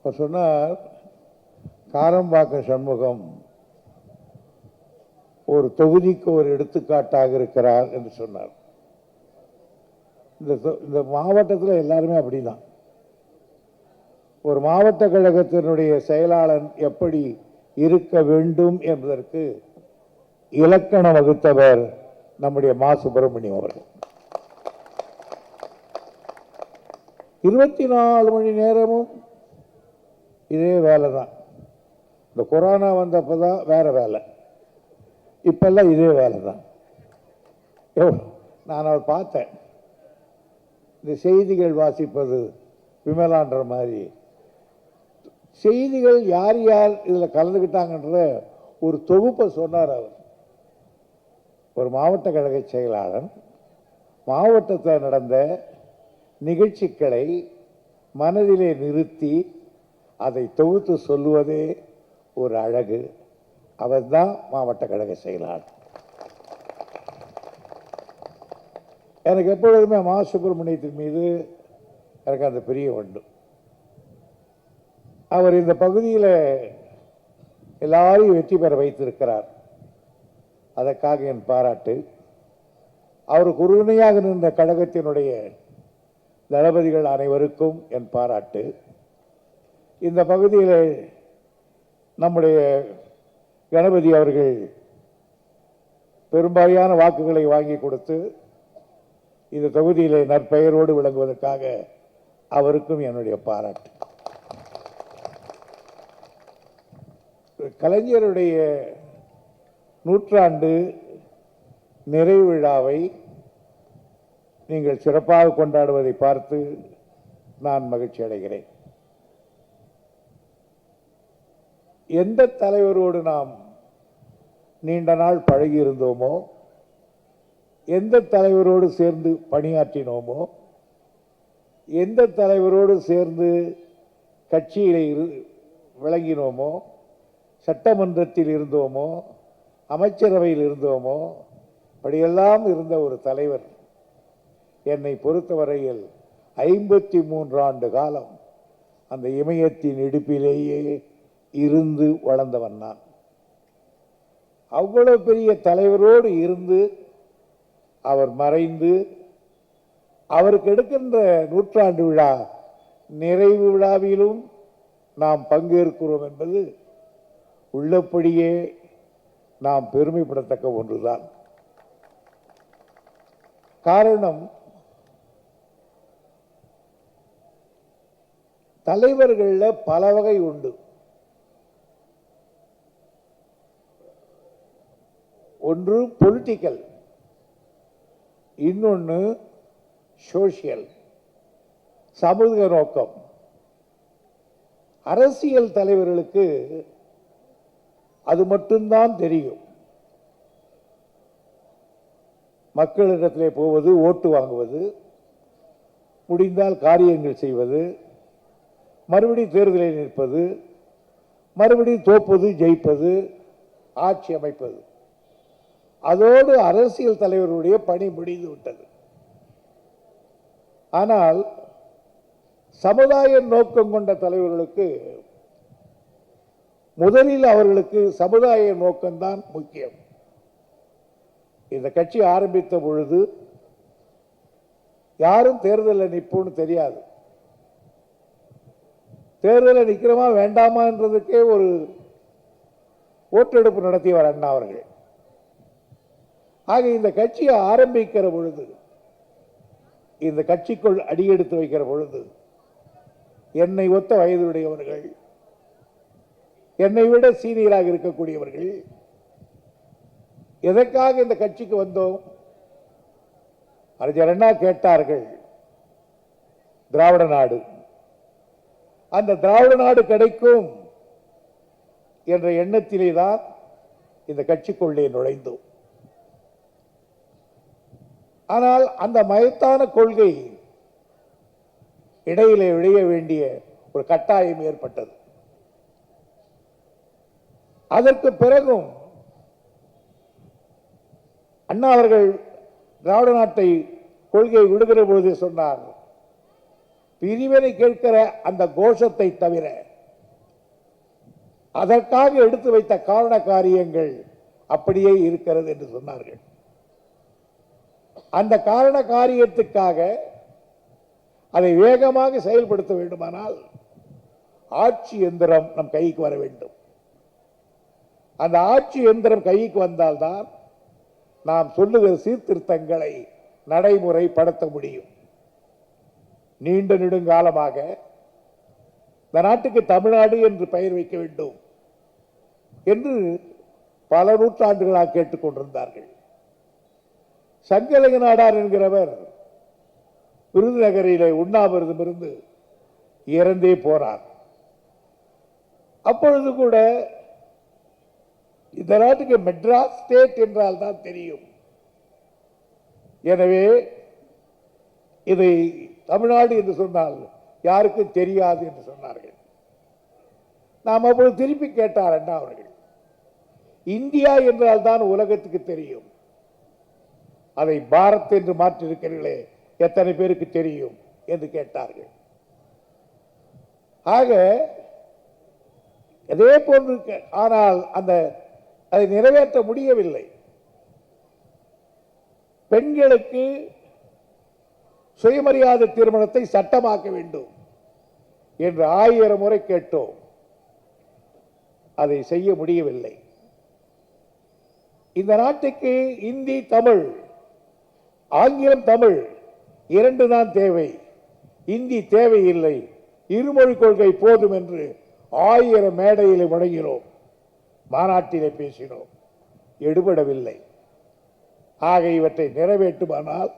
அவர் சொன்னார், காரம்பாக்கம் சண்முகம் ஒரு தொகுதிக்கு ஒரு எடுத்துக்காட்டாக இருக்கிறார் என்று சொன்னார். இந்த மாவட்டத்தில் எல்லாருமே அப்படிதான். ஒரு மாவட்ட கழகத்தினுடைய செயலாளர் எப்படி இருக்க வேண்டும் என்பதற்கு இலக்கணம் வகுத்தவர் நம்முடைய மா. சுப்பிரமணியம் அவர்கள். 24 மணி நேரமும் இதே வேலை தான். இந்த கொரோனா வந்தப்பதான் வேற வேலை, இப்பெல்லாம் இதே வேலை தான். நான் அவர் பார்த்தேன், இந்த செய்திகள் வாசிப்பது விமலான்ற மாதிரி செய்திகள் யார் யார் இதில் கலந்துக்கிட்டாங்கன்ற ஒரு தொகுப்பை சொன்னார் அவர். ஒரு மாவட்ட கழக செயலாளர் மாவட்டத்தில் நடந்த நிகழ்ச்சிகளை மனதிலே நிறுத்தி அதை தொகுத்து சொல்லுவதே ஒரு அழகு. அவர் தான் மாவட்ட கழக செயலாளர். எனக்கு எப்பொழுதுமே மா. சுப்பிரமணியத்தின் மீது எனக்கு அந்த பிரியம் உண்டு. அவர் இந்த பகுதியில் எல்லாரையும் வெற்றி பெற வைத்திருக்கிறார். அதற்காக என் பாராட்டு. அவருக்கு உறுதுணையாக நின்ற கழகத்தினுடைய தளபதிகள் அனைவருக்கும் என் பாராட்டு. இந்த பகுதியில் நம்முடைய கணபதி அவர்கள் பெரும்பாலான வாக்குகளை வாங்கி கொடுத்து இந்த தொகுதியிலே நற்பெயரோடு விளங்குவதற்காக அவருக்கும் என்னுடைய பாராட்டு. கலைஞருடைய 100ஆண்டு நிறைவு விழாவை நீங்கள் சிறப்பாக கொண்டாடுவதை பார்த்து நான் மகிழ்ச்சி அடைகிறேன். எந்த தலைவரோடு நாம் நீண்ட நாள் பழகி இருந்தோமோ, எந்த தலைவரோடு சேர்ந்து பணியாற்றினோமோ, எந்த தலைவரோடு சேர்ந்து கட்சியிலே விளங்கினோமோ, சட்டமன்றத்தில் இருந்தோமோ, அமைச்சரவையில் இருந்தோமோ, அப்படியெல்லாம் இருந்த ஒரு தலைவர் என்னை பொறுத்தவரையில் 53 ஆண்டு காலம் அந்த இமயத்தின் இடுப்பிலேயே இருந்து வளர்ந்தவன் நான். அவ்வளவு பெரிய தலைவரோடு இருந்து அவர் மறைந்து அவருக்கு எடுக்கின்ற 100ஆண்டு விழா நிறைவு விழாவிலும் நாம் பங்கேற்கிறோம் என்பது உள்ளபடியே நாம் பெருமைப்படத்தக்க ஒன்றுதான். காரணம், தலைவர்களில் பல வகை உண்டு. ஒன்று பொலிட்டிக்கல், இன்னொன்று சோசியல், சமூக நோக்கம். அரசியல் தலைவர்களுக்கு அது மட்டும்தான் தெரியும். மக்களிடத்திலே போவது, ஓட்டு வாங்குவது, முடிந்தால் காரியங்கள் செய்வது, மறுபடியும் தேர்தலில் நிற்பது, மறுபடியும் தோற்பது, ஜெயிப்பது, ஆட்சி அமைப்பது. அதோடு அரசியல் தலைவர்களுடைய பணி முடிந்து விட்டது. ஆனால் சமுதாய நோக்கம் கொண்ட தலைவர்களுக்கு முதலில் அவர்களுக்கு சமுதாய நோக்கம்தான் முக்கியம். இந்த கட்சி ஆரம்பித்த பொழுது யாரும் தேர்தலில் நிற்போன்னு தெரியாது. தேர்தலில் நிற்கிறோமா வேண்டாமா என்றதுக்கே ஒரு ஓட்டெடுப்பு நடத்தியவர் அண்ணா அவர்கள். ஆக இந்த கட்சியை ஆரம்பிக்கிற பொழுது, இந்த கட்சிக்குள் அடியெடுத்து வைக்கிற பொழுது, என்னை ஒத்த வயதுடையவர்கள், என்னை விட சீனியராக இருக்கக்கூடியவர்கள், எதற்காக இந்த கட்சிக்கு வந்தோம்? அறிஞர் அண்ணா கேட்டார்கள், திராவிட நாடு, அந்த திராவிட நாடு கிடைக்கும் என்ற எண்ணத்திலே தான் இந்த கட்சிக்குள்ளே நுழைந்தோம். ஆனால் அந்த மயத்தான கொள்கை இடையிலே விளைய வேண்டிய ஒரு கட்டாயம் ஏற்பட்டது. அதற்கு பிறகும் அண்ணா அவர்கள் திராவிட நாட்டை கொள்கையை விடுகிற பொழுது சொன்னார், பிரிவினை கேட்கிற அந்த கோஷத்தை தவிர அதற்காக எடுத்து வைத்த காரண காரியங்கள் அப்படியே இருக்கிறது என்று சொன்னார்கள். அந்த காரண காரியத்துக்காக அதை வேகமாக செயல்படுத்த வேண்டுமானால் ஆட்சி எந்திரம் நம் கைக்கு வர வேண்டும். அந்த ஆட்சி எந்திரம் கைக்கு வந்தால்தான் நாம் சொல்லுகிற சீர்திருத்தங்களை நடைமுறைப்படுத்த முடியும். நீண்ட நெடுங்காலமாக இந்த நாட்டுக்கு தமிழ்நாடு என்று பெயர் வைக்க வேண்டும் என்று பல நூற்றாண்டுகளாக கேட்டுக்கொண்டிருந்தார்கள். சங்கலிங்க நாடார் என்கிறவர் விருதுநகரிலே உண்ணாவிரதம் இருந்து இறந்தே போனார். அப்பொழுது கூட இந்த நாட்டுக்கு மெட்ராஸ் ஸ்டேட் என்றால் தான் தெரியும். எனவே இதை தமிழ்நாடு என்று சொன்னால் யாருக்கும் தெரியாது என்று சொன்னார்கள். நாம் அப்பொழுது திருப்பி கேட்டார் அண்ணா அவர்கள், இந்தியா என்றால் தான் உலகத்துக்கு தெரியும், அதை பாரத் என்று மாற்றிருக்கிறீர்களே எத்தனை பேருக்கு தெரியும் என்று கேட்டார்கள். ஆக அதே போன்று, ஆனால் அதை நிறைவேற்ற முடியவில்லை. பெண்களுக்கு சுயமரியாதை திருமணத்தை சட்டமாக்க வேண்டும் என்று 1000 முறை கேட்டோம். அதை செய்ய முடியவில்லை. இந்த நாட்டுக்கு இந்தி தமிழ், ஆங்கிலம் தமிழ் 2 தான் தேவை, இந்தி தேவையில்லை, இருமொழி கொள்கை போதும் என்று 1000 மேடையில் முழங்கினோம், மாநாட்டிலே பேசினோம், எடுபடவில்லை. ஆக இவற்றை நிறைவேற்றுமானால்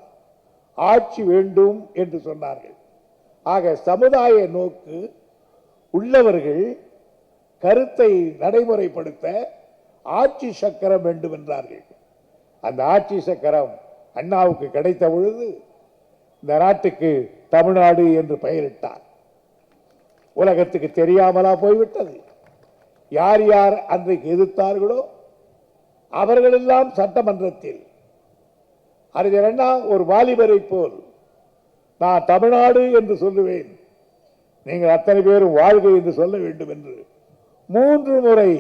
ஆட்சி வேண்டும் என்று சொன்னார்கள். ஆக சமுதாய நோக்கு உள்ளவர்கள் கருத்தை நடைமுறைப்படுத்த ஆட்சி சக்கரம் வேண்டும் என்றார்கள். அந்த ஆட்சி சக்கரம் அண்ணாவுக்கு கிடைத்த பொழுது இந்த நாட்டுக்கு தமிழ்நாடு என்று பெயரிட்டார். உலகத்துக்கு தெரியாமலா போய்விட்டது? யார் யார் அன்றைக்கு எதிர்த்தார்களோ அவர்களெல்லாம் சட்டமன்றத்தில் அறிஞர் அண்ணா ஒரு வாலிபரை போல் நான் தமிழ்நாடு என்று சொல்லுவேன், நீங்கள் அத்தனை பேரும் வாழ்க என்று சொல்ல வேண்டும் என்று 3 முறை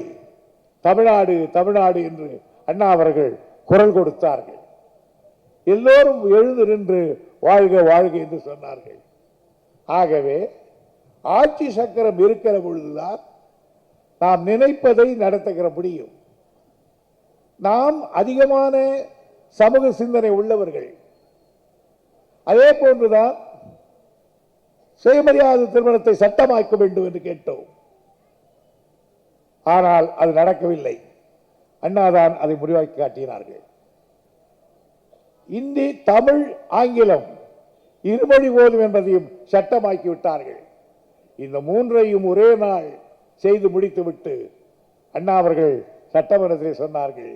தமிழ்நாடு தமிழ்நாடு என்று அண்ணா அவர்கள் குரல் கொடுத்தார்கள். எல்லோரும் எழுந்து நின்று வாழ்க வாழ்க என்று சொன்னார்கள். ஆகவே ஆட்சி சக்கரம் இருக்கிற பொழுதுதான் நாம் நினைப்பதை நடத்துகிற முடியும். நாம் அதிகமான சமூக சிந்தனை உள்ளவர்கள். அதே போன்றுதான் சுயமரியாதை திருமணத்தை சட்டமாக்க வேண்டும் என்று கேட்டோம். ஆனால் அது நடக்கவில்லை. அண்ணாதான் அதை முடிவாக்கி காட்டினார்கள். இந்தி தமிழ் ஆங்கிலம் இருமொழி போதும் என்பதையும் சட்டமாக்கி விட்டார்கள். இந்த 3ஐயும் ஒரே நாள் செய்து முடித்துவிட்டு அண்ணா அவர்கள் சட்டமன்றத்தில் சொன்னார்கள்,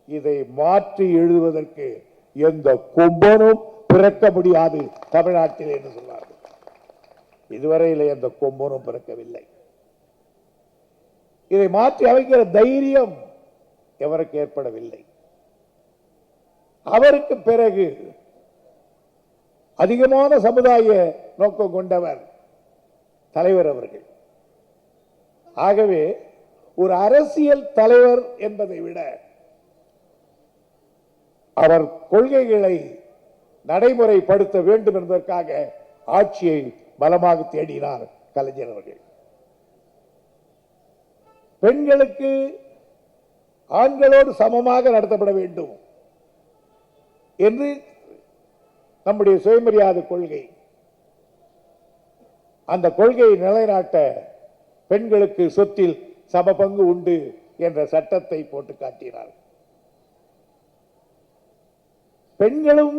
இதை மாற்றி எழுதுவதற்கு எந்த கொம்பனும் பிறக்க முடியாது தமிழ்நாட்டில் என்று சொன்னார்கள். இதுவரையில் எந்த கொம்பனும் பிறக்கவில்லை. இதை மாற்றி அமைக்கிற தைரியம் எவருக்கு ஏற்படவில்லை. அவருக்கு பிறகு அதிகமான சமுதாய நோக்கம் கொண்டவர் தலைவர் அவர்கள். ஆகவே ஒரு அரசியல் தலைவர் என்பதை விட அவர் கொள்கைகளை நடைமுறைப்படுத்த வேண்டும் என்பதற்காக ஆட்சியை பலமாக தேடினார் கலைஞர் அவர்கள். பெண்களுக்கு ஆண்களோடு சமமாக நடத்தப்பட வேண்டும் என்று நம்முடைய சுயமரியாதை கொள்கை. அந்த கொள்கையை நிலைநாட்ட பெண்களுக்கு சொத்தில் சம பங்கு உண்டு என்ற சட்டத்தை போட்டு காட்டினார். பெண்களும்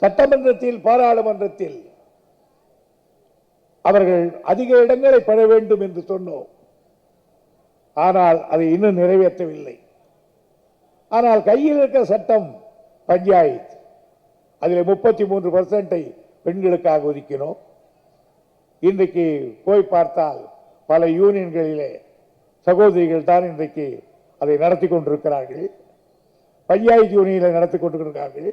சட்டமன்றத்தில் பாராளுமன்றத்தில் அவர்கள் அதிக இடங்களை பெற வேண்டும் என்று சொன்னோம். ஆனால் அதை இன்னும் நிறைவேற்றவில்லை. ஆனால் கையில் இருக்கிற சட்டம் பஞ்சாயத்து, அதில் 33% பெண்களுக்காக ஒதுக்கினோம். இன்றைக்கு போய் பார்த்தால் பல யூனியன்களிலே சகோதரிகள் தான் இன்றைக்கு அதை நடத்தி கொண்டிருக்கிறார்கள். பஞ்சாயத்து யூனியனை நடத்தி கொண்டிருக்கிறார்கள்.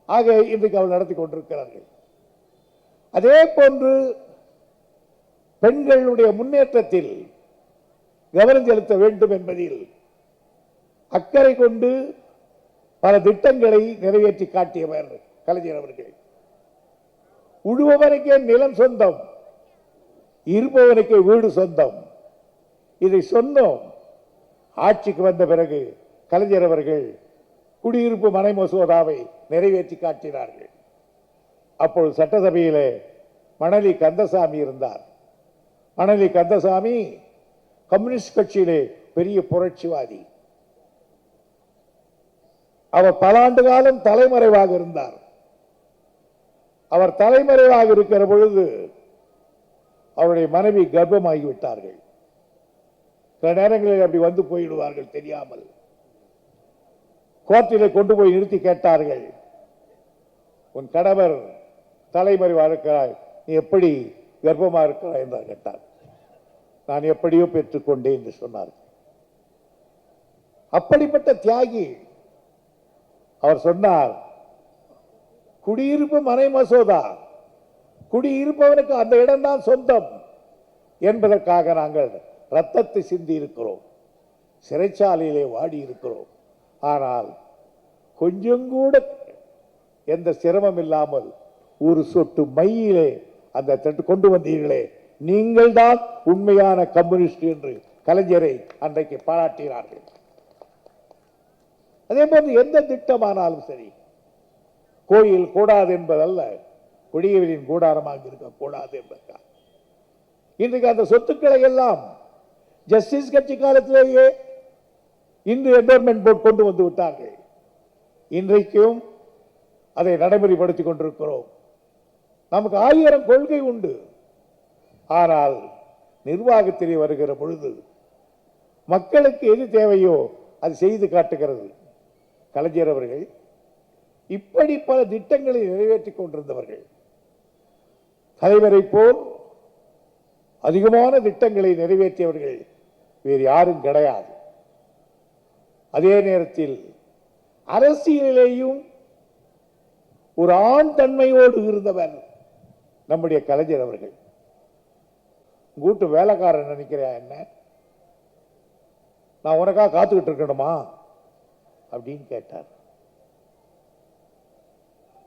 ஆக இன்றைக்கு அவர்கள் நடத்தி கொண்டிருக்கிறார்கள். அதே போன்று பெண்களுடைய முன்னேற்றத்தில் கவனம் செலுத்த வேண்டும் என்பதில் அக்கறை கொண்டு பல திட்டங்களை நிறைவேற்றி காட்டியவர் கலைஞர் அவர்கள். உழுபவனுக்கே நிலம் சொந்தம், இருப்பவனுக்கே வீடு சொந்தம். இதை சொன்னோம். ஆட்சிக்கு வந்த பிறகு கலைஞர் அவர்கள் குடியிருப்பு மனை மசோதாவை நிறைவேற்றி காட்டினார்கள். அப்பொழுது சட்டசபையிலே மணலி கந்தசாமி இருந்தார். மணலி கந்தசாமி கம்யூனிஸ்ட் கட்சியிலே பெரிய புரட்சிவாதி. அவர் பல ஆண்டு காலம் தலைமறைவாக இருந்தார். அவர் தலைமறைவாக இருக்கிற பொழுது அவருடைய மனைவி கர்ப்பமாகிவிட்டார்கள். சில நேரங்களில் அப்படி வந்து போயிடுவார்கள் தெரியாமல். கோர்ட்டிலே கொண்டு போய் நிறுத்தி கேட்டார்கள், உன் கணவர் தலைமறைவாக இருக்கிறாய், நீ எப்படி கர்ப்பமா இருக்கிறாய் என்று கேட்டார். நான் எப்படியோ பெற்றுக்கொண்டேன் என்று சொன்னார். அப்படிப்பட்ட தியாகி அவர் சொன்னார், குடியிருப்பு மனை மசோதா, குடியிருப்பவனுக்கு அந்த இடம்தான் சொந்தம் என்பதற்காக நாங்கள் ரத்தத்தை சிந்தி இருக்கிறோம், சிறைச்சாலையிலே வாடி இருக்கிறோம். ஆனால் கொஞ்சம் கூட எந்த சிரமம் இல்லாமல் ஒரு சொட்டு மையிலே அந்த கொண்டு வந்தீர்களே, நீங்கள் தான் உண்மையான கம்யூனிஸ்ட் என்று கலைஞரை அன்றைக்கு பாராட்டினார்கள். அதே போன்று எந்த திட்டமானாலும் சரி, கோயில் கூடாது என்பதல்ல, கொடியவரின் கூடாரமாக இருக்கக்கூடாது என்பதற்காக இன்றைக்கு அந்த சொத்துக்களை எல்லாம் ஜஸ்டிஸ் கட்சி காலத்திலேயே இன்று என்டோர்மெண்ட் போர்டு கொண்டு வந்து விட்டார்கள். இன்றைக்கும் அதை நடைமுறைப்படுத்திக் கொண்டிருக்கிறோம். நமக்கு 1000 கொள்கை உண்டு. ஆனால் நிர்வாகத்திலே வருகிற பொழுது மக்களுக்கு எது தேவையோ அது செய்து காட்டுகிறது. கலைஞர் அவர்கள் இப்படி பல திட்டங்களை நிறைவேற்றிக் கொண்டிருந்தவர்கள். தலைவரை போல் அதிகமான திட்டங்களை நிறைவேற்றியவர்கள் வேறு யாரும் கிடையாது. அதே நேரத்தில் அரசியலிலேயும் ஒரு ஆண் தன்மையோடு இருந்தவர் நம்முடைய கலைஞர் அவர்கள். கூட்டு வேலைக்காரன் நினைக்கிறியா என்ன, நான் உனக்காக காத்துக்கிட்டு இருக்கணுமா அப்படின்னு கேட்டார்.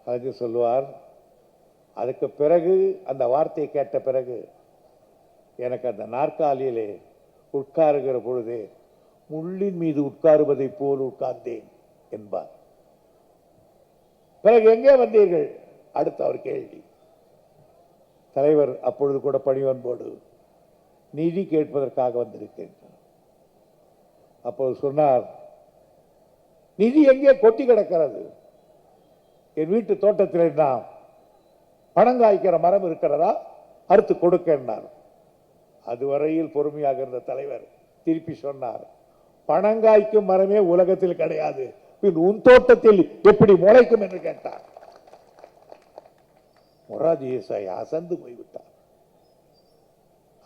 கலைஞர் சொல்லுவார், அதுக்கு பிறகு அந்த வார்த்தையை கேட்ட பிறகு எனக்கு அந்த நாற்காலியிலே உட்காருகிற பொழுதே முள்ளின் மீது உட்காருவதை போல் உட்கார்ந்தேன் என்பார். பிறகு எங்கே வந்தீர்கள் அடுத்த அவர் கேள்வி. தலைவர் அப்பொழுது கூட பணிவன்போடு நிதி கேட்பதற்காக வந்திருக்கேன். அப்போது சொன்னார், நிதி எங்கே கொட்டி கிடக்கிறது, என் வீட்டு தோட்டத்தில் நான் பணங்காய்க்கிற மரம் இருக்கிறதா, அறுத்து கொடுக்க. அதுவரையில் பொறுமையாக இருந்த தலைவர் திருப்பி சொன்னார், பணங்காய்க்கும் மரமே உலகத்தில் கிடையாது, பின் உன் தோட்டத்தில் எப்படி முளைக்கும் என்று கேட்டார். மொராஜி தேசாய் அசந்து போய்விட்டார்.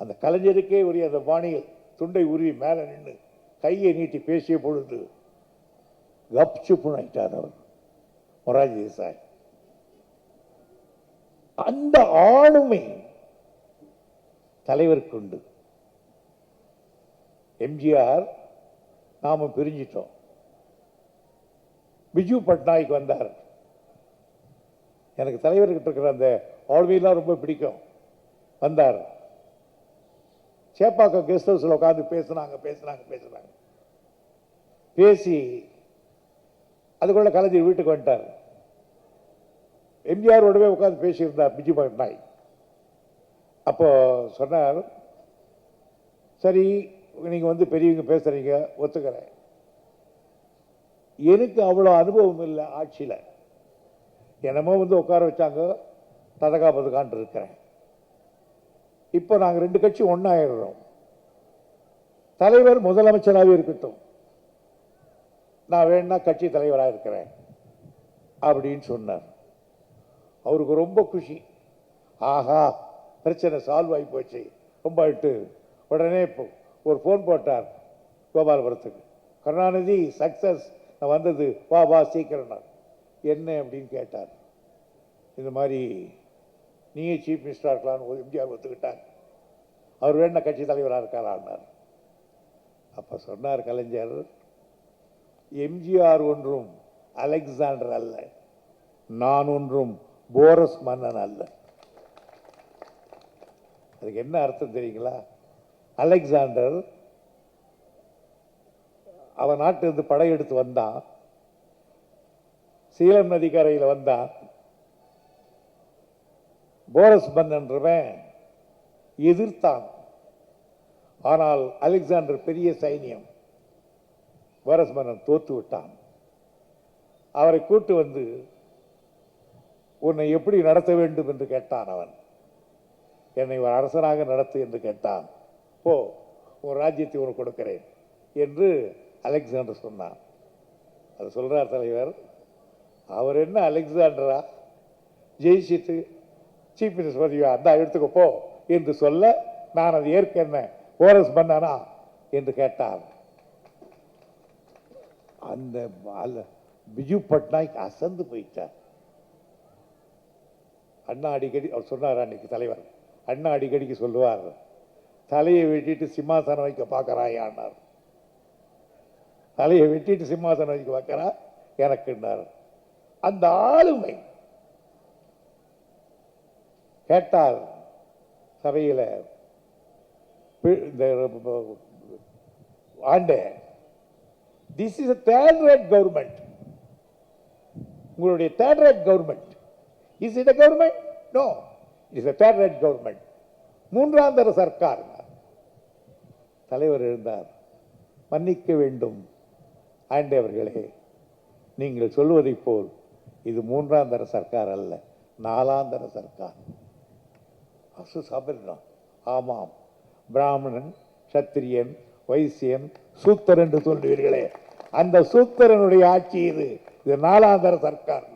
அந்த கலைஞருக்கே உரிய அந்த பாணியில் துண்டை உருவி மேல நின்று கையை நீட்டி பேசிய பொழுது கப்சுப்புனாயிட்டார் அவர் மொராஜி தேசாய். அந்த ஆளுமை தலைவருக்கு உண்டு. எம்ஜிஆர் நாம பிரிஞ்சிட்டோம். பிஜு பட்நாயக் வந்தார். எனக்கு தலைவர்கிட்ட இருக்கிற அந்த ஆளுமையெல்லாம் ரொம்ப பிடிக்கும். வந்தார், சேப்பாக்கம் கெஸ்ட் ஹவுஸ்ல உட்காந்து பேசினாங்க. பேசி அதுக்குள்ள கலைஞர் வீட்டுக்கு வந்துட்டார். எம்ஜிஆரோடவே உட்காந்து பேசியிருந்தார் பிஜு பட்நாயக். அப்போ சொன்னார், சரி நீங்க வந்து பெரியவங்க பேசுறீங்க, ஒத்துக்கிறேன். எனக்கு அவ்வளோ அனுபவம் இல்லை ஆட்சியில். என்னமோ வந்து உட்கார வச்சாங்க, ததகா பதகான் இருக்கிறேன். இப்போ நாங்கள் 2 கட்சி ஒன்னாயிடுறோம். தலைவர் முதலமைச்சராகவே இருக்கட்டும், நான் வேணா கட்சி தலைவராக இருக்கிறேன் அப்படின்னு சொன்னார். அவருக்கு ரொம்ப குஷி. ஆஹா, பிரச்சனை சால்வ் ஆகி போச்சு ரொம்ப. உடனே ஒரு போன் போட்டார் கோபாலபுரத்துக்கு, கருணாநிதி சக்சஸ், நான் வந்தது, வா வா சீக்கிரம். என்ன அப்படின்னு கேட்டார். இந்த மாதிரி நீயே சீஃப் மினிஸ்டராக இருக்கலாம்னு எம்ஜிஆர் ஒத்துக்கிட்டார். அவர் வேணா கட்சி தலைவராக இருக்காரான்னார். அப்ப சொன்னார் கலைஞர், எம்ஜிஆர் ஒன்றும் அலெக்சாண்டர் அல்ல, நான் ஒன்றும் போரஸ் மன்னன் அல்ல. அதுக்கு என்ன அர்த்தம் தெரியுங்களா? அலெக்சாண்டர் அவன் நாட்டிலிருந்து படையெடுத்து வந்தான், சீலம் நதிக்கரையில் வந்தான். போரஸ் மன்னன்றவன் எதிர்த்தான். ஆனால் அலெக்சாண்டர் பெரிய சைனியம், போரஸ் மன்னன் தோற்று விட்டான். அவரை கூட்டு வந்து உன்னை எப்படி நடத்த வேண்டும் என்று கேட்டான். அவன் என்னை ஒரு அரசனாக நடத்து என்று கேட்டான். போ, உன் ராஜ்யத்தை உனக்கு கொடுக்கிறேன் என்று அலெக்சாண்டர் சொன்னான். அது சொல்றார் தலைவர், அவர் என்ன அலெக்சாண்டரா, ஜெயிச்சிட்டு சீஃப் மினிஸ்டர் பதவியா அந்த எடுத்துக்கோ போ என்று சொல்ல, நான் அது ஏற்க என்ன போரஸ் பண்ணானா என்று கேட்டார். அந்த பிஜு பட்நாயக் அசந்து போயிட்டார். அண்ணா அடிக்கடி அவர் சொன்னார், அன்னைக்கு தலைவர் அண்ணா அடிக்கடிக்கு சொல்லுவார், தலையை வெட்டிட்டு சிம்மாசனம் வைக்க பார்க்கறாயான்னார். தலையை வெட்டிட்டு சிம்மாசனம் வைக்க பார்க்கறா எனக்குன்னார். அந்த ஆளுமை கேட்டார் சபையில் ஆண்டே, this is third rate government, உங்களுடைய third rate government. Is it government? No, it's third rate government, மூன்றாம் தர சர்க்கார். தலைவர் எழுந்தார், மன்னிக்க வேண்டும் ஆண்டே அவர்களே, நீங்கள் சொல்வதை போல் இது மூன்றாம் தர சர்க்கார் அல்ல, நாலாம் தர சர்க்கார். அசு சபரினம், ஆமாம், பிராமணன், சத்திரியன், வைசியன், சூத்தர் என்று சொல்வீர்களே, அந்த சூத்திரனுடைய ஆட்சி இது நாலாந்தர சர்க்கார்.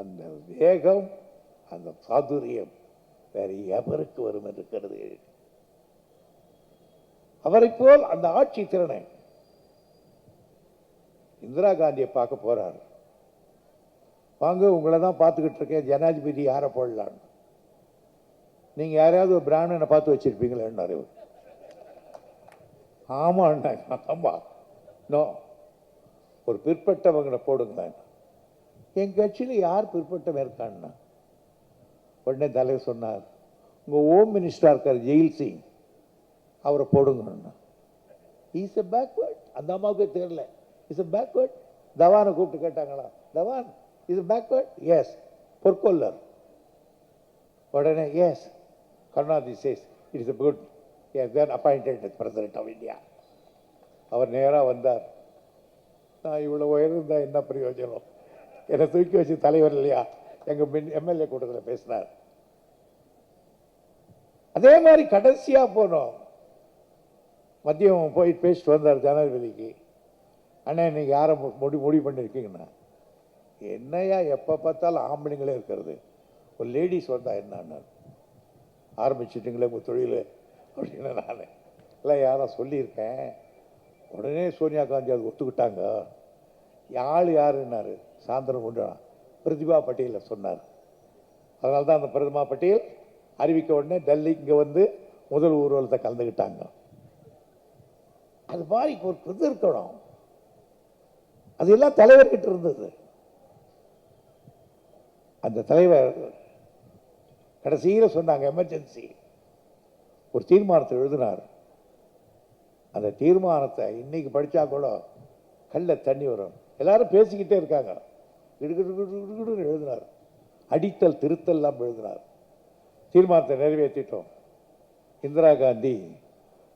அந்த வேகம், அந்த சாதுரியம் வேற எவருக்கு வரும் என்று கருது. அவரை போல் அந்த ஆட்சி திறனை இந்திரா காந்தியை பார்க்க போறார். வாங்க, உங்களை தான் பார்த்துக்கிட்டு இருக்கேன், ஜனாதிபதி யாரை போடலாம், நீங்க யாரையாவது ஒரு பிராமணனை பார்த்து வச்சிருப்பீங்களா? ஆமா, ஆமா, நோ, ஒரு பிற்பட்டவங்களை போடுங்க. என் கட்சியில் யார் பிற்பட்டவன் இருக்கான்னா, உடனே தலைவர் சொன்னார், உங்க ஹோம் மினிஸ்டர் இருக்கார் ஜெயில் சிங், அவரை போடுங்க. Is a backward. அந்த அம்மாவுக்கு தெரியல, இஸ் எ பேக்வர்ட். தவானை கூப்பிட்டு கேட்டாங்களா, தவான் இஸ் பேக்வர்ட்? எஸ். பொற்கொல்லர். உடனே yes. Karunanidhi says it is good, yes, then appointed as president of India. அவர் நேராக வந்தார். நான் இவ்வளோ உயர்ந்தா என்ன பிரயோஜனம், என்னை தூக்கி வச்சு தலைவர் இல்லையா, எங்க எம்எல்ஏ கூட்டத்தில் பேசினார். அதே மாதிரி கடைசியா போனோம், மதியம் போய் பேசிட்டு வந்தார் ஜனாதிபதிக்கு. அண்ணா, இன்னைக்கு யாரை முடிவு பண்ணிருக்கீங்கன்னா, என்னையா எப்போ பார்த்தாலும் ஆம்பளைங்களே இருக்கிறது, ஒரு லேடிஸ் வந்தா என்ன ஆரம்பிச்சுட்டுங்களே உங்கள் தொழில் அப்படின்னு. நான் இல்லை யாரோ சொல்லியிருக்கேன். உடனே சோனியா காந்தி அது ஒத்துக்கிட்டாங்க. யாருன்னாரு, சாயந்தரம் கொண்டு பிரதிபா பட்டேலை சொன்னார். அதனால தான் அந்த பிரதிபா பட்டேல் அறிவிக்க உடனே டெல்லி இங்கே வந்து முதல் ஊர்வலத்தை கலந்துக்கிட்டாங்க. அது மாதிரி ஒரு இது இருக்கணும், அது எல்லாம் தலைவர்கிட்ட இருந்தது. அந்த தலைவர் கடைசியில் சொன்னாங்க, எமர்ஜென்சி ஒரு தீர்மானத்தை எழுதினார். அந்த தீர்மானத்தை இன்னைக்கு படித்தா கூட கல்ல தண்ணி வரும். எல்லாரும் பேசிக்கிட்டே இருக்காங்க. எழுதினார், அடித்தல் திருத்தல்லாம் எழுதினார். தீர்மானத்தை நிறைவேற்றிட்டோம். இந்திரா காந்தி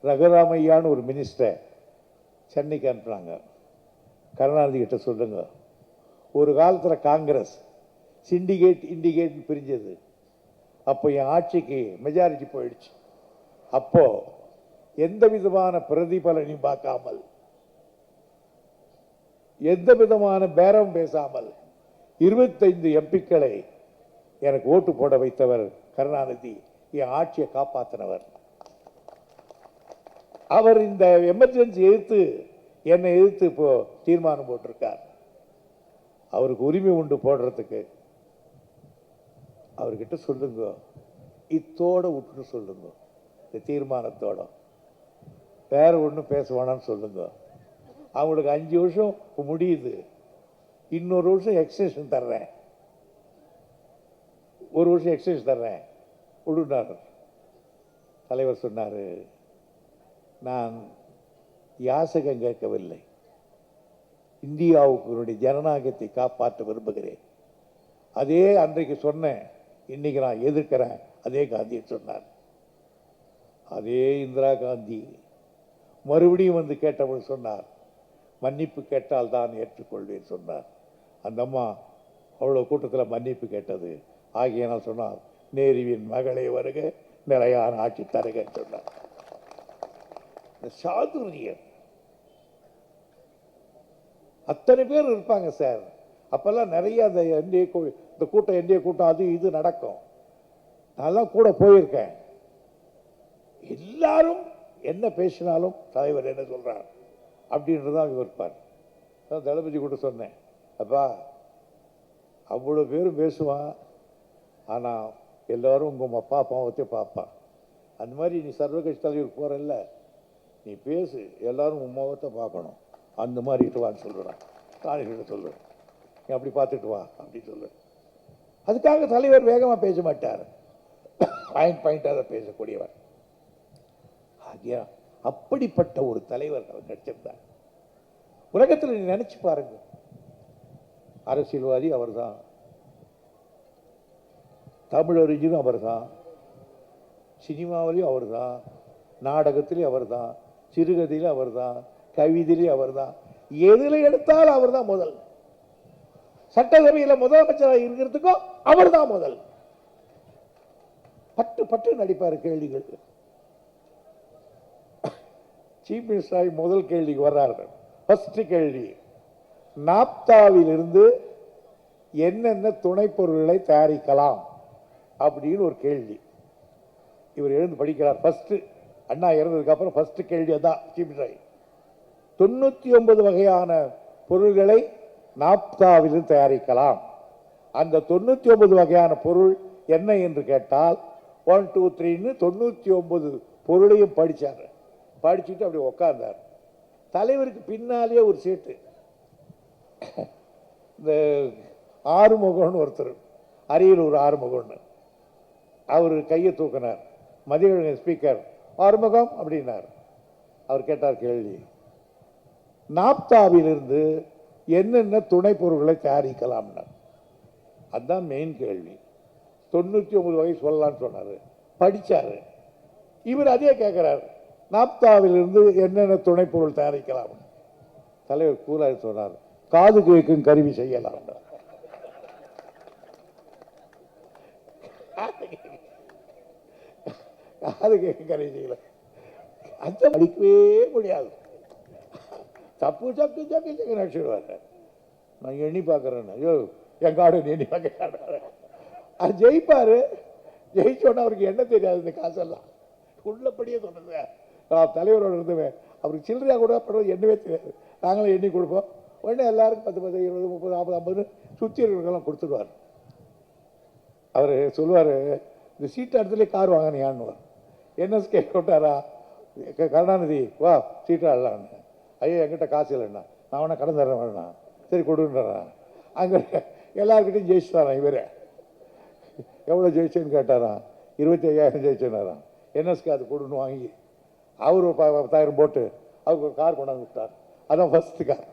ரகுராமையான்னு ஒரு மினிஸ்டர் சென்னைக்கு அனுப்புனாங்க. கருணாநிதி கிட்ட சொல்லுங்க, ஒரு காலத்தில் காங்கிரஸ் சிண்டிகேட் இண்டிகேட் பிரிஞ்சது. அப்போ என் ஆட்சிக்கு மெஜாரிட்டி போயிடுச்சு. அப்போ எந்த விதமான பிரதிபலனையும் பார்க்காமல், எந்த விதமான பேரம் பேசாமல் 25 எம்பிக்களை எனக்கு ஓட்டு போட வைத்தவர் கருணாநிதி. என் ஆட்சியை காப்பாற்றினவர் அவர். இந்த எமர்ஜென்சி எதிர்த்து என்னை எதிர்த்து இப்போ தீர்மானம் போட்டிருக்கார். அவருக்கு உரிமை உண்டு போடுறதுக்கு. அவர்கிட்ட சொல்லுங்க, இத்தோட விட்டுன்னு சொல்லுங்க, இந்த தீர்மானத்தோட வேற ஒன்றும் பேச வேணாம்னு சொல்லுங்க. அவங்களுக்கு 5 வருஷம் முடியுது, இன்னொரு வருஷம் எக்ஸ்டென்ஷன் தர்றேன், 1 வருஷம் எக்ஸ்டென்ஷன் தர்றேன் விடுனார். தலைவர் சொன்னார், நான் யாசகம் கேட்கவில்லை, இந்தியாவுக்கு ஜனநாயகத்தை காப்பாற்ற விரும்புகிறேன். அதே அன்றைக்கு சொன்னேன், இன்னைக்கு நான் எதிர்க்கிறேன், அதே காந்தி சொன்னார். அதே இந்திரா காந்தி மறுபடியும் வந்து கேட்டவன் சொன்னார், மன்னிப்பு கேட்டால் தான் ஏற்றுக்கொள்வேன் சொன்னார். அந்த அம்மா அவ்வளோ கூட்டத்தில் மன்னிப்பு கேட்டது. ஆகியனால் சொன்னார், நேருவின் மகளே வருக, நிலையான ஆட்சி தருக சொன்னார். சாதுரியம் அத்தனை பேர் இருப்பாங்க சார். அப்பெல்லாம் நிறைய அந்த இந்த கூட்டம் என்டிஏ கூட்டம் அது இது நடக்கும். நான் கூட போயிருக்கேன். எல்லாரும் என்ன பேசினாலும் தலைவர் என்ன சொல்றார் அப்படின்றதான் விவரிப்பார். தளபதி கூட சொன்னேன், அப்பா அவ்வளோ பேரும் பேசுவான், ஆனால் எல்லாரும் உங்கள் அப்பா அப்பாவத்தை பார்ப்பான். அந்த மாதிரி நீ சர்வகட்சி தலைவர் போகிறல்ல, நீ பேசு, எல்லாரும் உன் முகத்தை பார்க்கணும், அந்த மாதிரி இட்டுவான்னு சொல்லுறான். காணிகிட்ட சொல்லுவேன், நீ அப்படி பார்த்துட்டு வா அப்படின்னு சொல்லுவேன். அதுக்காக தலைவர் வேகமாக பேச மாட்டார், பாயிண்டாக பேசக்கூடியவர். ஆகியா அப்படிப்பட்ட ஒரு தலைவர் அவர் கிடைச்சிருந்தார். உலகத்தில் நீ நினைச்சு பாருங்க, அரசியல்வாதி அவர் தான், தமிழறிஞரும் அவர் தான், சினிமாவிலையும் அவர் தான், நாடகத்திலையும் அவர் தான், சிறுகதையிலும் அவர் தான், கவிதையிலையும் அவர் தான், எதில் எடுத்தாலும் அவர் தான் முதல். சட்டசபையில் முதலமைச்சராக இருக்கிறதுக்கும் அவர் தான் முதல். பட்டு பட்டு நடிப்பார் கேள்விகள். சீஃப் மினிஸ்டர் முதல் கேள்விக்கு வர்றாரு. ஃபர்ஸ்ட் கேள்வி, நாப்தாவில் இருந்து என்னென்ன துணை பொருட்களை தயாரிக்கலாம் அப்படின்னு ஒரு கேள்வி. இவர் எழுந்து படிக்கிறார். ஃபர்ஸ்ட் அண்ணா இறந்ததுக்கு அப்புறம் ஃபர்ஸ்ட் கேள்வி அதான் சீஃப் மினிஸ்டர். 99 வகையான பொருள்களை நாப்தாவிலிருந்து தயாரிக்கலாம். அந்த 99 வகையான பொருள் என்ன என்று கேட்டால் 1 2 3ன்னு 99 பொருளையும் படித்தார். படிச்சுட்டு அப்படி உட்கார்ந்தார். தலைவருக்கு பின்னாலே ஒரு சீட்டு, இந்த ஆறுமுகம்னு ஒருத்தர், அரியலூர் ஆறுமுகம்னு, அவர் கையை தூக்கினார். மதிய ஸ்பீக்கர் ஆறுமுகம் அப்படின்னார். அவர் கேட்டார் கேள்வி, நாப்தாவிலிருந்து என்னென்ன துணை பொருட்களை தயாரிக்கலாம்னா, அதுதான் மெயின் கேள்வி. 99 வகை சொல்லலாம்னு சொன்னார். படித்தார். இவர் அதே கேட்கிறார், நாப்தாவிலிருந்து என்னென்ன துணை பொருள் தயாரிக்கலாம். தலைவர் கூறாக சொன்னார், காது கேட்கும் கருவி செய்யலாம். காது கேட்கும் கருவி செய்யலாம். அந்த படிக்கவே முடியாது. தப்பு சப்பு சப்பு சக்கு நடிச்சிடுவாங்க. நான் எண்ணி பார்க்குறேன்னு, ஐயோ என் காடு எண்ணி பார்க்க. அது ஜெயிப்பார். ஜெயிச்சோன்னா அவருக்கு என்ன தெரியாது, இந்த காசெல்லாம் உள்ளபடியே சொன்னது. நான் தலைவரோட இருந்துவேன், அவருக்கு சில்லறையாக கூட படுறது என்னவே தெரியாது. நாங்களும் எண்ணி கொடுப்போம். உடனே எல்லாருக்கும் 10 10 20 30 40 50 சுற்றி இருக்கிறவங்கெல்லாம் கொடுத்துடுவார். அவர் சொல்லுவார், இந்த சீட்டு இடத்துல கார் வாங்கினியான்னு. என்எஸ்கே விட்டாரா, கருணாநிதி வா சீட்டு ஆடலான்னு. ஐயோ என்கிட்ட காசு இல்லைண்ணா, நான் வேணா கடன் தரேன் வேணா, சரி கொடுன்றான். அங்கே எல்லாருக்கிட்டையும் ஜெயிச்சுட்டாரான். இவர் எவ்வளோ ஜெயிச்சேன்னு கேட்டாரான். 25,000 ஜெயிச்சேனாரான். என்எஸ்கே அது கொடுன்னு வாங்கி அவர் 10,000 போட்டு அவருக்கு ஒரு கார் கொண்டாந்து விட்டார். அதான் ஃபர்ஸ்ட் கார்.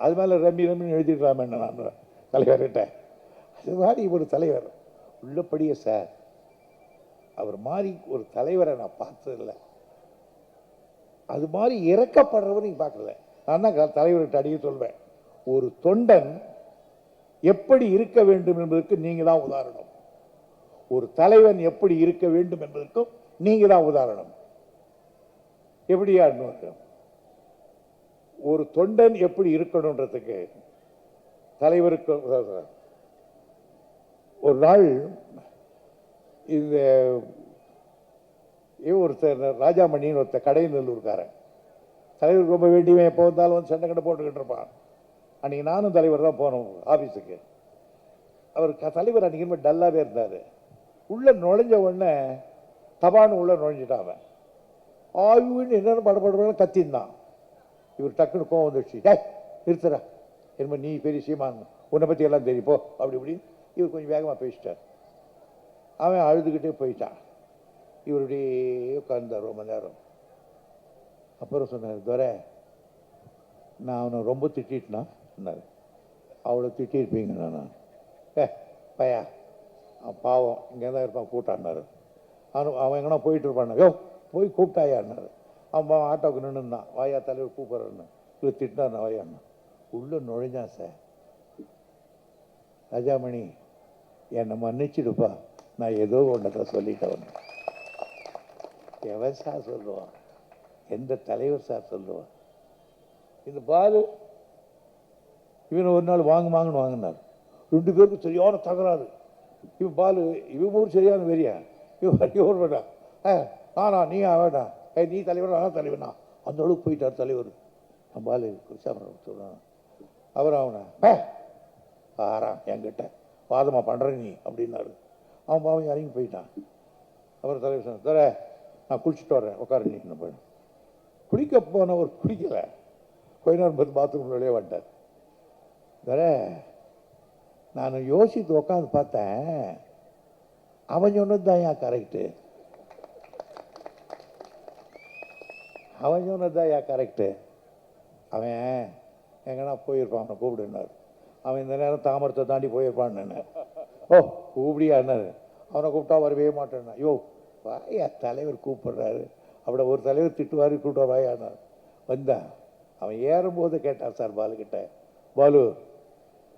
அது மேலே ரம்மி ரம்மின்னு எழுதிடலாமே நான் தலைவர்கிட்ட. அது மாதிரி ஒரு தலைவர் உள்ளபடியே சார், அவர் மாதிரி ஒரு தலைவரை நான் பார்த்ததில்லை. அது மாதிரி இறக்கப்படுறவர் நீங்கள் பார்க்கல. நான் தான் தலைவர்கிட்ட அடிக்க சொல்வேன், ஒரு தொண்டன் எப்படி இருக்க வேண்டும் என்பதற்கு நீங்க தான் உதாரணம். ஒரு தலைவன் எப்படி இருக்க வேண்டும் என்பதற்கும் நீங்க தான் உதாரணம். எப்படியா ஒரு தொண்டன் எப்படி இருக்கணும்ன்றதுக்கு தலைவருக்கு ஒரு நாள் இந்த ஒருத்தர் ராஜாமணின்னு ஒருத்தர் கடைநல்லூர்காரன், தலைவருக்கு ரொம்ப வேண்டியவன், எப்போ வந்தாலும் வந்து சண்டை கடை போட்டுக்கிட்டு இருப்பான். அன்றைக்கி நானும் தலைவர் தான் போனோம் ஆஃபீஸுக்கு. அவர் தலைவர் அன்றைக்கி டல்லாகவே இருந்தார். உள்ளே நுழைஞ்ச உடனே தபான்னு உள்ளே நுழைஞ்சிட்டான். ஆயுன்னு என்னென்ன படப்பட கத்தின்தான். இவர் டக்குன்னு கோவம் வந்துடுச்சு. நிறுத்துறா, என்ன நீ பெரிய சீமான், உன்னை பற்றி எல்லாம் தெரியும் போ அப்படி இப்படின்னு இவர் கொஞ்சம் வேகமாக பேசிட்டார். அவன் அழுதுகிட்டே போயிட்டான். இவருடைய உட்கார்ந்தார் ரொம்ப நேரம். அப்புறம் சொன்னார், துரை நான் அவனை ரொம்ப திட்டிட்டேனா சொன்னார். அவ்வளோ திட்டிருப்பீங்க நான் பையா பாவம் இங்கே தான் இருப்பான் கூட்டான்னாரு. அவன் எங்கன்னா போயிட்டு இருப்பான். யோ போய் கூப்பிட்டாயான்னாரு. அவன் ஆட்டோவுக்கு நின்றுந்தான். வாயா தலைவர் கூப்பிட்றன்னு இவர் திட்டினார். நான் வாயான்னா உள்ளே நுழைஞ்சான். சார் ராஜாமணி என்னை மன்னிச்சிடுப்பா, நான் ஏதோ ஒன்றதை சொல்லிட்டவன். எவன் சார் சொல்லுவான்? எந்த தலைவர் சார் சொல்லுவான்? இந்த பாலு இவனை ஒரு நாள் வாங்குன்னு வாங்கினார். 2 பேருக்கும் சரியான தகராறு. இவன் பாலு இவன் ஊர் சரியான வெறியா. இவன் வேண்டாம் நானா நீ வேண்டாம் நீ தலைவர் நான் தலைவனா அந்த அளவுக்கு போயிட்டார் தலைவர். நான் பாலு சொல்லுவான். அவர் அவனை ஆறான் என்கிட்ட வாதமாக பண்ணுற நீ அப்படின்னாரு. அவன் பாவம் இறங்கி போயிட்டான். அப்புறம் தலைவர் சொன்ன, தர நான் குளிச்சுட்டு வரேன் உட்கார. நீ போய் குளிக்க போனவர் குளிக்கலை. கொஞ்ச நேரம் பார்த்து பாத்ரூம் வெளியே வந்துட்டார். தர நான் யோசித்து உட்காந்து பார்த்தேன், அவன் சொன்னது தான் ஏன் கரெக்டு, அவன் சொன்னது தான் ஏன் கரெக்டு. அவன் எங்கன்னா போயிருப்பான், அவனை கூப்பிடுனார். அவன் இந்த நேரம் தாமரத்தை தாண்டி போயிருப்பான்னு. ஓ கூப்பிடியான்னாரு. அவனை கூப்பிட்டா வரவே மாட்டேன்னா. ஐயோ வாயா தலைவர் கூப்பிடுறாரு. அப்படி ஒரு தலைவர் திட்டுவார் கூப்பிட்டா வாயானார். வந்தான். அவன் ஏறும்போது கேட்டான் சார் பாலுக்கிட்ட, பாலு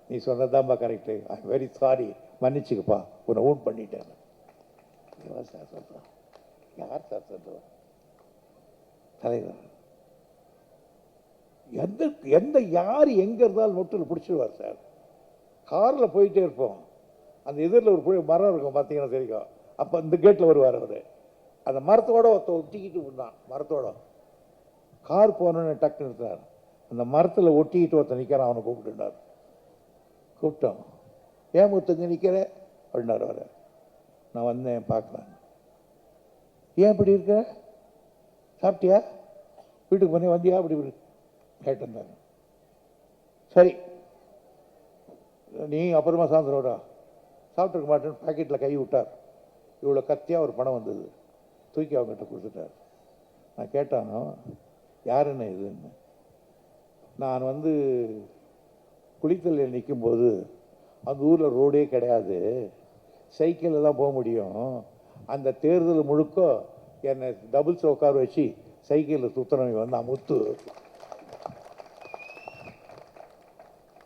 நீ சொன்னதான்பா correct, I am very sorry, மன்னிச்சுக்கப்பா உன்னை ஓன் பண்ணிட்டேன். சார் சொல்கிறான். யார் சார் சொல்லுவான்? தலைவர். எந்த யார் எங்கே இருந்தாலும் நொட்டில் பிடிச்சிடுவார் சார். காரில் போயிட்டே இருப்போம். அந்த எதிரில் ஒரு மரம் இருக்கும் பார்த்தீங்கன்னா தெரியும். அப்போ இந்த கேட்டில் வருவார் அவர். அந்த மரத்தோட ஒட்டிக்கிட்டு இருந்தான். மரத்தோட கார் போனோன்னு டக்கு நிறுத்தார். அந்த மரத்தில் ஒட்டிக்கிட்டு ஒருத்தர் நிற்கிறான். அவனை கூப்பிட்டுட்டார். கூப்பிட்டோம். ஏன் முத்துங்க நிற்கிற அப்படின்னார் அவர். நான் வந்தேன் பார்க்கலாம். ஏன் இப்படி இருக்க? சாப்பிட்டியா? வீட்டுக்கு போனே வந்தியா? அப்படி கேட்டிருந்தாங்க. சரி நீ அப்புறமா சாயந்தரோடா. சாப்பிட்ருக்க மாட்டேன்னு பாக்கெட்டில் கை விட்டார். இவ்வளோ கத்தியாக ஒரு பணம் வந்தது. தூக்கி அவங்ககிட்ட கொடுத்துட்டார். நான் கேட்டானோ யாருன்னு இதுன்னு. நான் குளித்தலையில் நிற்கும்போது அந்த ஊரில் ரோடே கிடையாது, சைக்கிளில் தான் போக முடியும். அந்த தேர்தல் முழுக்க என்னை டபுள்ஸில் உட்கார வச்சு சைக்கிளில் சுற்றுறவங்க நான் முத்து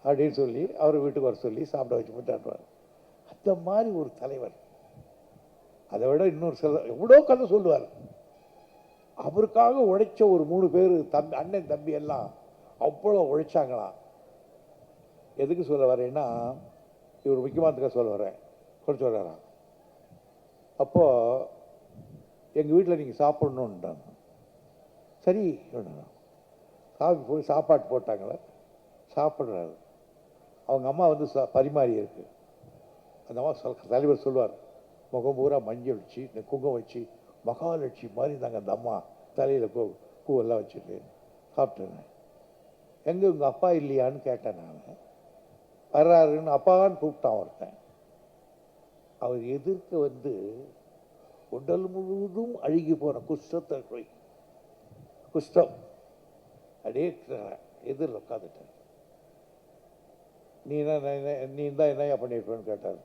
அப்படின்னு சொல்லி அவர் வீட்டுக்கு வர சொல்லி சாப்பிட வச்சு போட்டாடுவார். அந்த மாதிரி ஒரு தலைவர். அதை விட இன்னொரு சில எவ்வளோ கதை சொல்லுவார். அவருக்காக உழைச்ச ஒரு 3 பேர் தம்பி, அண்ணன் தம்பி எல்லாம் அவ்வளோ உழைச்சாங்களாம். எதுக்கு சொல்ல வரேன்னா, இவர் முக்கியமானதுக்காக சொல்ல வரேன். கொஞ்சம் சொல்கிறாராம். அப்போது எங்கள் வீட்டில் நீங்கள் சாப்பிட்ணுன்ட்டாங்க. சரி போய் சாப்பாட்டு போட்டாங்களே, சாப்பிட்றாரு. அவங்க அம்மா பரிமாறி இருக்கு. அந்த அம்மா தலைவர் சொல்லுவார், முகம் பூரா மஞ்சள் வச்சு குங்குமம் வச்சு மகாலட்சுமி மாதிரி இருந்தாங்க அந்த அம்மா. தலையில் பூவெல்லாம் வச்சுட்டு சாப்பிட்டேன். எங்கே உங்கள் அப்பா இல்லையான்னு கேட்டேன். நான் வர்றாருன்னு அப்பான்னு கூப்பிட்டான் ஒருத்தன். அவர் எதிர்க்க உடல் முழுவதும் அழுகி போன குஷ்டத்தை குஷ்டம் அப்படியே எதிரில் உட்காந்துட்டார். நீ தான் என்னையா பண்ணியிருப்பேன்னு கேட்டார்.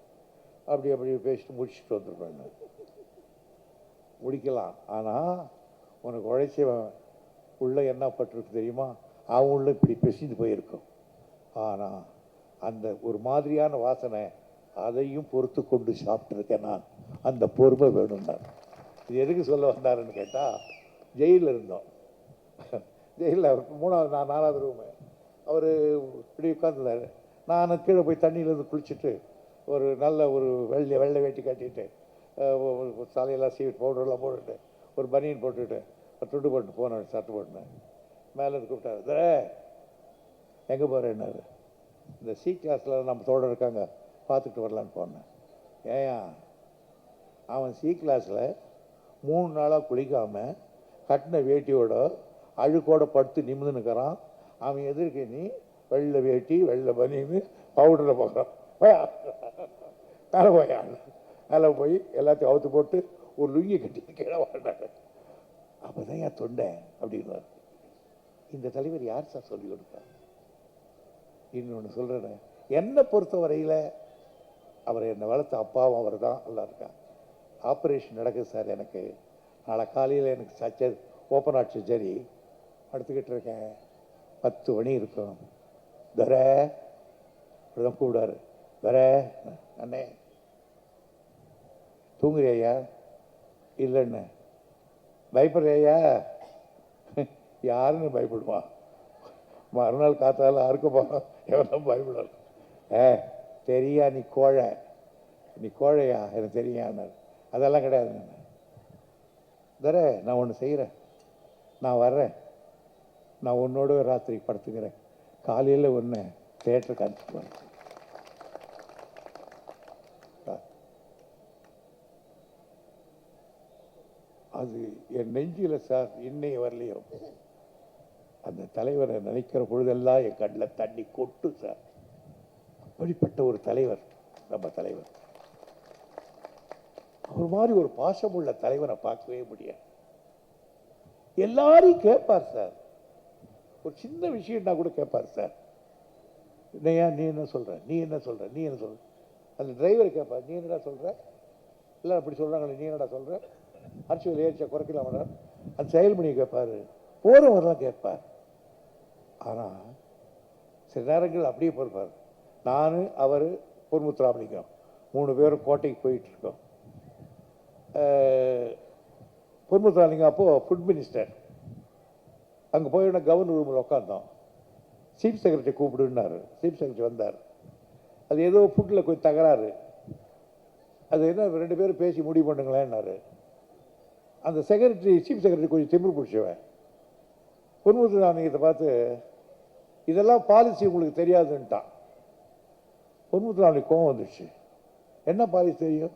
அப்படி பேசிட்டு முடிச்சுட்டு வந்துருப்பேன். முடிக்கலாம். ஆனால் உனக்கு உழைச்சவன் உள்ள என்ன பட்டிருக்கு தெரியுமா? அவன் உள்ள இப்படி பேசிட்டு போயிருக்கும். ஆனால் அந்த ஒரு மாதிரியான வாசனை, அதையும் பொறுத்து கொண்டு சாப்பிட்ருக்கேன் நான். அந்த பொறுமை வேணும்னார். இது எதுக்கு சொல்ல வந்தாருன்னு கேட்டால், ஜெயிலில் இருந்தோம். ஜெயிலில் அவருக்கு 3வது 4வது ரூமு. அவர் இப்படி உட்காந்துருந்தார். நான் கீழே போய் தண்ணியிலேருந்து குளிச்சுட்டு ஒரு நல்ல ஒரு வெள்ளை வேட்டி கட்டிட்டு தலையெல்லாம் சீட் பவுடர்லாம் போட்டுட்டு ஒரு பனியன் போட்டுட்டு ஒரு துண்டு போட்டு போனேன். சட்டை போட்டுனேன். மேலேருந்து கூப்பிட்டாரு, எங்கே போகிறேன்னாரு. இந்த சி கிளாஸில் நம்ம தோழர் இருக்காங்க, பார்த்துட்டு வரலான்னு போனேன். ஏயா அவன் சி கிளாஸில் 3 நாளாக குளிக்காமல் கட்டின வேட்டியோட அழுக்கோட படுத்து நிமிந்துன்னுக்கிறான். அவன் எதிர்க்க நீ வெள்ளை வேட்டி வெள்ளை பனின்னு பவுடரில் போகிறான். மேலே போயா மேலே போய் எல்லாத்தையும் அவுத்து போட்டு ஒரு லுங்கி கட்டி கீழே வாழ்ந்தாங்க. அப்போ தான் என் தொண்டேன் அப்படின்னார். இந்த தலைவர் யார் சார் சொல்லிக் கொடுத்தார்? இன்னொன்று சொல்கிறேன், என்னை பொறுத்த வரையில் அவரை என்னை வளர்த்த அப்பாவும் அவர் தான். நல்லா இருக்கான். ஆப்ரேஷன் நடக்குது சார். எனக்கு நாளை காலையில் எனக்கு ஓப்பன் ஹார்ட் சர்ஜரி படுத்துக்கிட்டு இருக்கேன். 10 மணி இருக்கும். தர அப்படிதான் கூப்பிடாரு. தர அண்ணே தூங்குறியா? இல்லைண்ணே. பயப்படுறியா? யாருன்னு பயப்படுவான்? மறுநாள் காத்தால அறுக்கப்பா எவனும் பயப்படலாம். தெரியா நீ கோழை, நீ கோழையா? எனக்கு தெரியான்னாரு. அதெல்லாம் கிடையாது. தர நான் ஒன்று செய்கிறேன், நான் வர்றேன், நான் உன்னோட ராத்திரி படுத்துக்கிறேன், காலையில் ஒன்று தேட்டருக்கு அனுப்பிச்சு போகிறேன். அது என் நெஞ்சில் சார் இன்னைய வரலையும் அந்த தலைவரை நினைக்கிற பொழுதெல்லாம் என் கண்ணில் தண்ணி கொட்டு சார். அப்படிப்பட்ட ஒரு தலைவர் நம்ம தலைவர். அவர் மாதிரி ஒரு பாசமுள்ள தலைவரை பார்க்கவே முடியாது. எல்லாரையும் கேட்பார் சார். ஒரு சின்ன விஷயம்னா கூட கேட்பார் சார். என்னையா நீ என்ன சொல்ற, நீ என்ன சொல்ற, நீ என்ன சொல்ற? அந்த டிரைவரை கேட்பார், நீ என்னடா சொல்ற? இல்லை அப்படி சொல்றாங்களே, நீ என்னடா சொல்ற? அரசியல் ஏற்ற குறைக்கலாம். அந்த செயல்மணியை கேட்பார், போறவரெல்லாம் கேட்பார். ஆனால் சில நேரங்கள் அப்படியே போயிருப்பார். நான் அவர் பொன்முத்துராமலிங்கம் 3 பேரும் கோட்டைக்கு போயிட்டு இருக்கோம். பொன்முத்துராமலிங்கம் அப்போது ஃபுட் மினிஸ்டர். அங்கே போய் கவர்னர் ரூமில் உட்காந்தோம். சீஃப் செக்ரட்டரி கூப்பிடுன்னாரு. சீஃப் செக்ரட்டரி வந்தார். அது ஏதோ ஃபுட்டில் கொஞ்சம் தகராறு. அது என்ன 2 பேரும் பேசி முடிவு பண்ணுங்களேன்னாரு. அந்த செக்ரட்டரி சீஃப் செக்ரட்டரி கொஞ்சம் திமிரு பிடிச்சவன். பொன்முத்துராமலிங்கத்தை பார்த்து இதெல்லாம் பாலிசி உங்களுக்கு தெரியாதுன்ட்டான். பொன்முத்துராமலிங்க கோவம் வந்துடுச்சு. என்ன பாலிசி தெரியும்?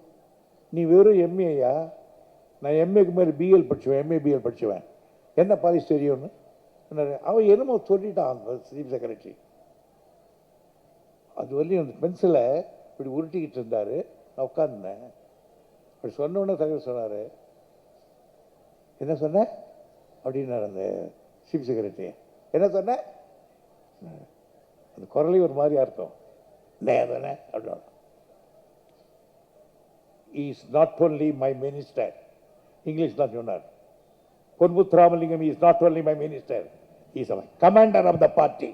நீ வெறும் எம்ஏயா? நான் எம்ஏக்கு மேலே பிஎல் படிச்சுவேன், எம்ஏ பிஎல் படிச்சுவேன். என்ன பாலிசி தெரியும்னு அவன் என்னமோ சொல்லிட்டான் சீஃப் செக்ரட்டரி. அது வரலையும் அந்த பென்சிலை இப்படி உருட்டிக்கிட்டு இருந்தார். நான் உட்காந்துனேன். அப்படி சொன்னோடனே தலைவர் சொன்னார், என்ன சொன்ன அப்படின்னாரு அந்த சீஃப் செக்ரட்டரி. என்ன சொன்ன? அந்த குரலையும் ஒரு மாதிரியா இருக்கும். தானே அப்படின்னா, is not only my minister. English தான் சொன்னார். Ponmuthuramalingam is not only my minister, is அவர் கமாண்டர் ஆஃப் த பார்ட்டி.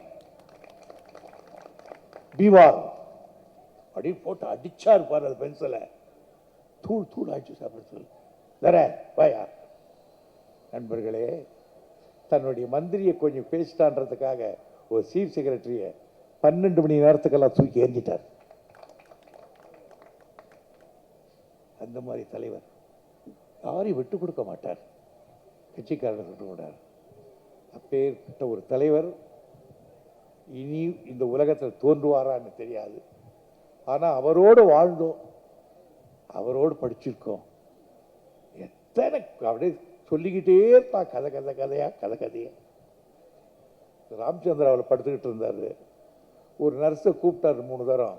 பிவார் அப்படின்னு போட்டு அடிச்சா இருப்பார். அது பென்சிலை தூள் தூள் ஆயிடுச்சு சார் பென்சில். வேற வாயா. நண்பர்களே, தன்னுடைய மந்திரியை கொஞ்சம் பேசிட்டான்றதுக்காக ஒரு சீஃப் செக்ரட்டரியை 12 மணி நேரத்துக்கெல்லாம் தூக்கி எறிஞ்சிட்டார். அந்த மாதிரி தலைவர். யாரையும் விட்டு கொடுக்க மாட்டார். கட்சிக்காரனை விட்டு கொடுத்தார். அப்பேற்பட்ட ஒரு தலைவர் இனி இந்த உலகத்தில் தோன்றுவாரான்னு தெரியாது. ஆனால் அவரோடு வாழ்ந்தோம், அவரோடு படிச்சிருக்கோம். எத்தனை அப்படியே சொல்லிக்கிட்டே இருப்பான். கதை கதை கதையா கதை கதையா. ராமச்சந்திராவில் படுத்துக்கிட்டு இருந்தார். ஒரு நர்ஸை கூப்பிட்டாரு 3 தரம்.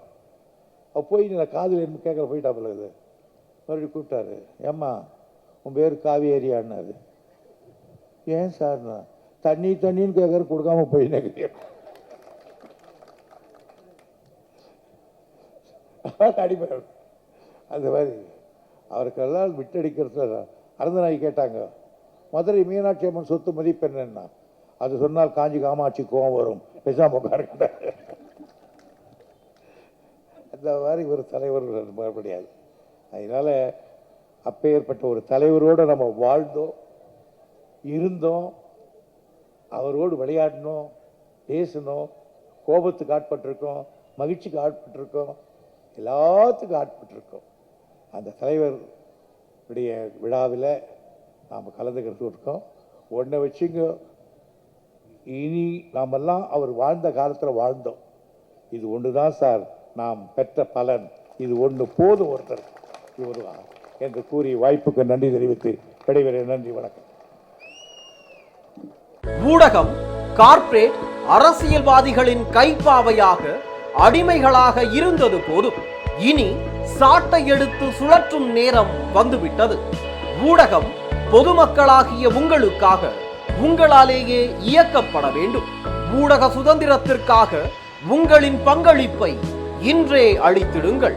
போய் நான் காதில் என்ன கேட்கல போயிட்டாப்புல. இது மறுபடியும் கூப்பிட்டாரு. ஏம்மா உன் பேர் காவேரியான்னாரு. ஏன் சார்னா? தண்ணி தண்ணின்னு கேட்கற கொடுக்காம போயின்னு அடிப்படை. அந்த மாதிரி அவருக்கெல்லாம் விட்டடிக்கிறது. அறந்தநாய் கேட்டாங்க, மதுரை மீனாட்சி அம்மன் சொத்து மதிப்பு என்னன்னா, அது சொன்னால் காஞ்சி காமாட்சி கோவம் வரும், பேசாம உட்காருங்க. அந்த மாதிரி ஒரு தலைவர் முடியாது. அதனால அப்பேற்பட்ட ஒரு தலைவரோடு நம்ம வாழ்ந்தோம், இருந்தோம், அவரோடு விளையாடணும், பேசணும், கோபத்துக்கு ஆட்பட்டிருக்கோம், மகிழ்ச்சிக்கு ஆட்பட்டிருக்கோம், எல்லாத்துக்கும் ஆட்பட்டிருக்கோம். அந்த தலைவருடைய விழாவில் நாம் கலந்துக்கிறது இருக்கோம். ஒன்றை வச்சுங்க, இனி நாமெல்லாம் அவர் வாழ்ந்த காலத்தில் வாழ்ந்தோம். இது ஒன்று தான் சார் நாம் பெற்ற பலன் இது ஒன்று போதும் ஒருத்தர் இவருவா என்று கூறி வாய்ப்புக்கு நன்றி தெரிவித்து விடைபெறுகிறேன். நன்றி, வணக்கம். ஊடகம் கார்ப்பரேட் அரசியல்வாதிகளின் கைப்பாவையாக அடிமைகளாக இருந்தது போதும். இனி சாட்டை எடுத்து சுழற்றும் நேரம் வந்துவிட்டது. ஊடகம் பொதுமக்களாகிய உங்களுக்காக உங்களாலேயே இயக்கப்பட வேண்டும். ஊடக சுதந்திரத்திற்காக உங்களின் பங்களிப்பை இன்றே அளித்திடுங்கள்.